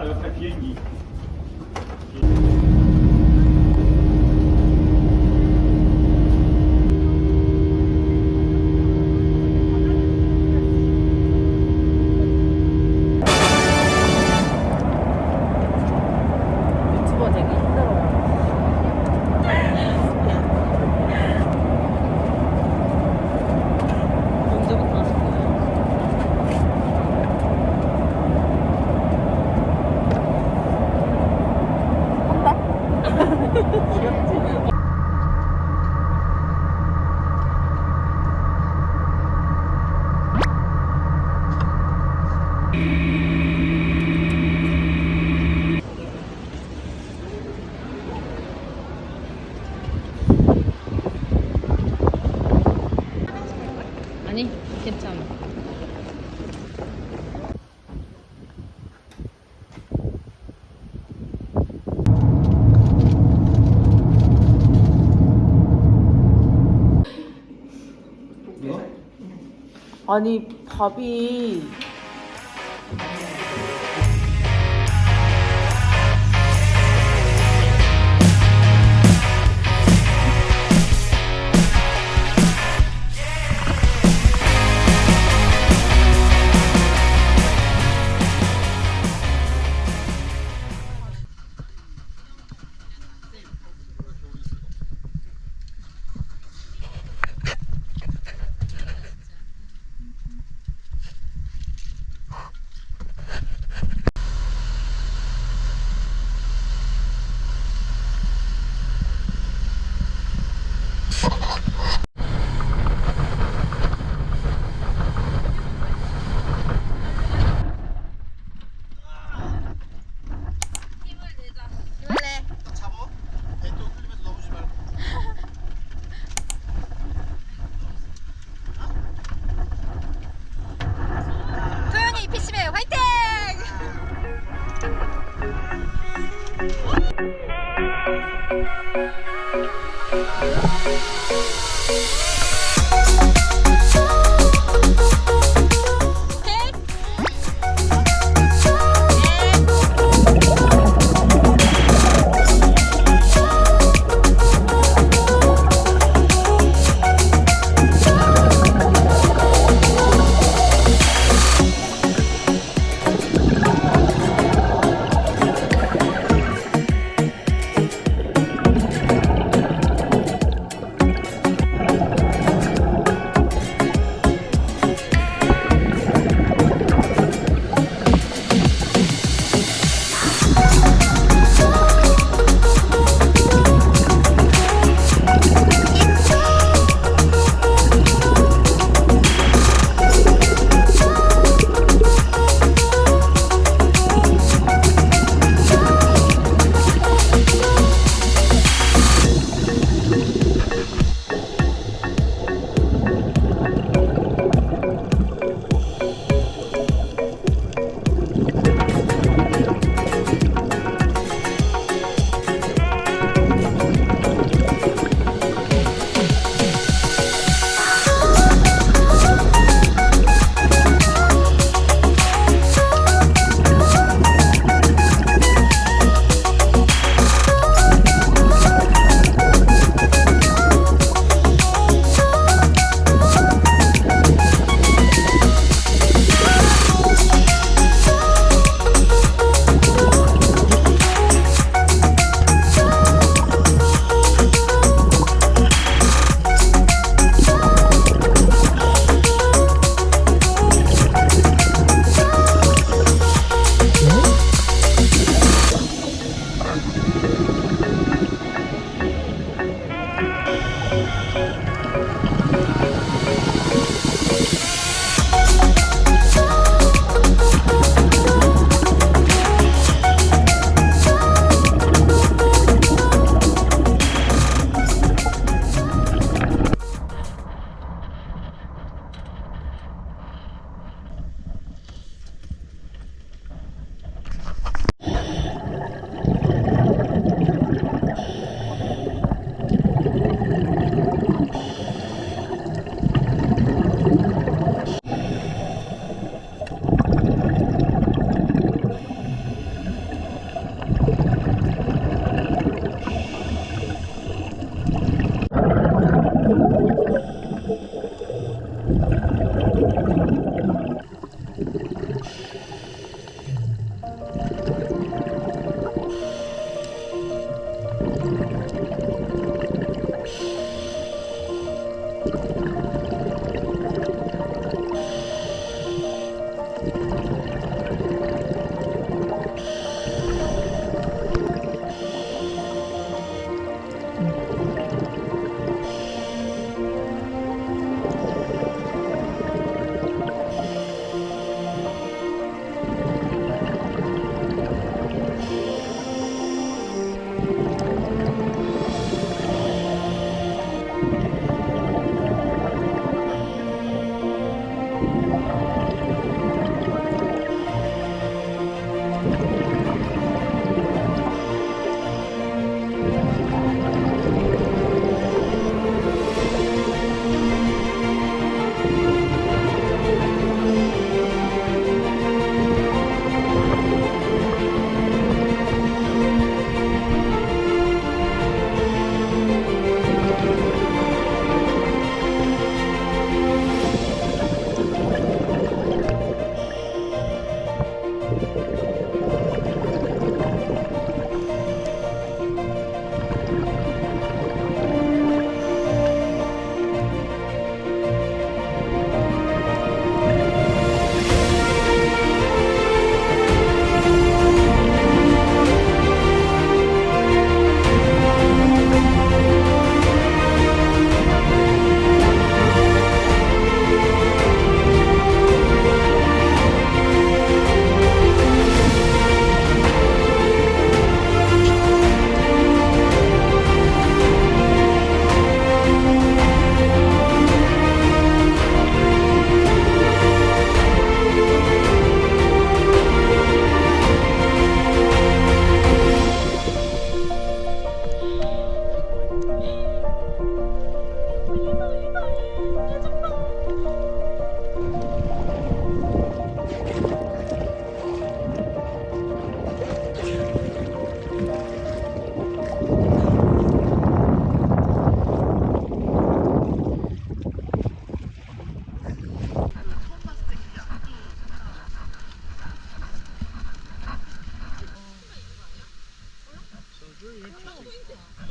옆에 비행기. 유튜버 되기 힘들어요. 언제부터 하신 거예요? 아니, 괜찮아. 아니, 밥이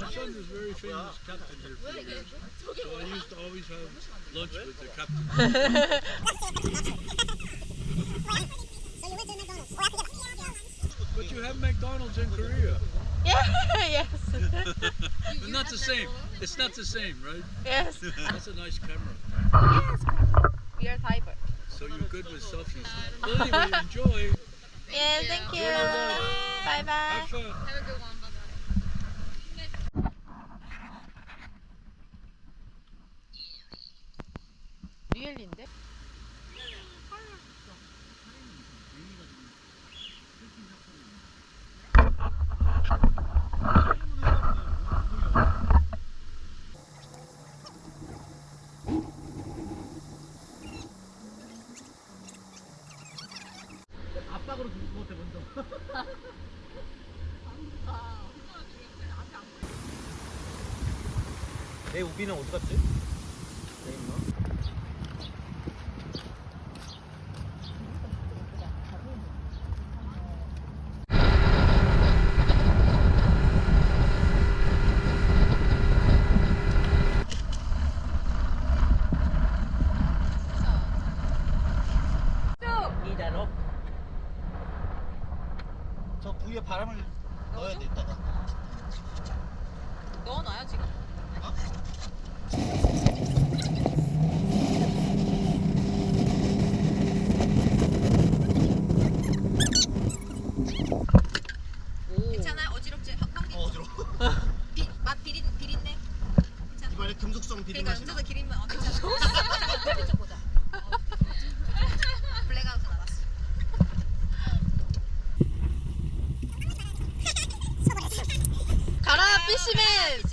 My son was very famous captain here for years, so I used to always have lunch with the captain. But you have McDonald's in Korea. Yeah, yes. But not the same. It's not the same, right? Yes. That's a nice camera. We are Thai. So you're good with selfies. Well, anyway, enjoy. Yeah, thank you. Bye bye. Have fun. Have a good one. Bye bye. 리얼인데? 압박으로 죽을 것 같아 먼저. 내 우비는 어디 갔지? 내 있나? 이대로. 저 부위에 바람을 넣어야 돼 이따가. 넣어놔요 지금? 괜찮아요? 어지럽지? 어지러워. 맛 비린내? 괜찮아? 이번에 금속성 비린 그러니까 맛이 나. 음료도 기름면 괜찮아. 좀 보자. 블랙아웃은 알았어. 가라 피시맨!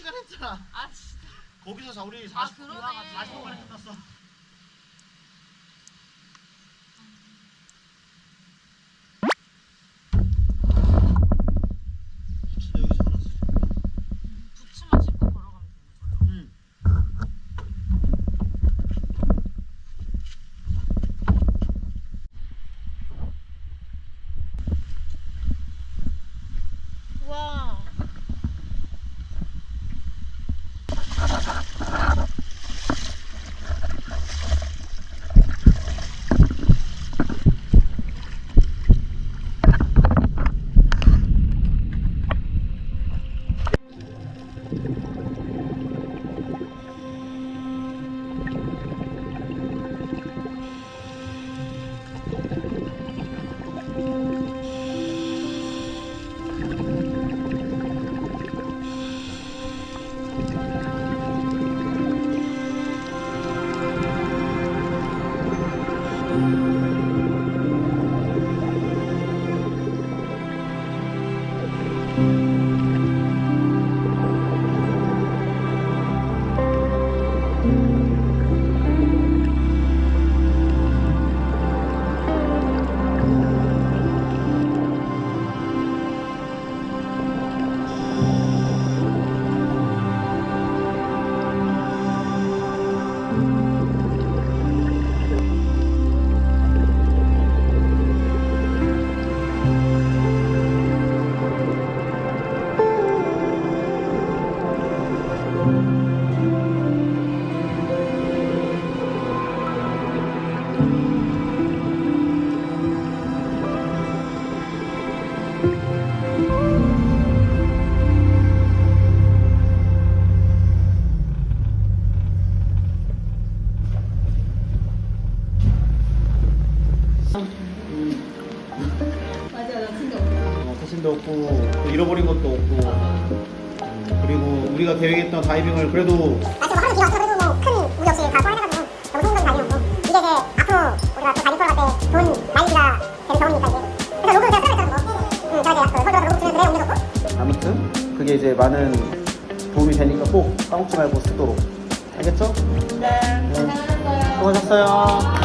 시간 했잖아. 아 진짜. 거기서 우리 40분 아, 그러네. 40분 만에 끝났어. 진짜 여기서 알았어. 부츠만 신고 걸어가면 되는 거야. 와. 사진도 없고 또 잃어버린 것도 없고 그리고 우리가 계획했던 다이빙을 그래도 사실 뭐 하루 비가 왔어 그래도 뭐 큰 무리 없이 다 소화해가지고 너무 소문난 다이빙이었고 이게 이제 앞으로 우리가 또 다이빙 프로 갈때 좋은 마인드가 되는 경험이니까 이제 그래서 로그 내가 써놨잖아 저 이제 서울에서 로그 주는 그래 옮겨놓고 아무튼 그게 이제 많은 도움이 되니까 꼭 까먹지 말고 쓰도록 알겠죠? 네. 수고하셨어요.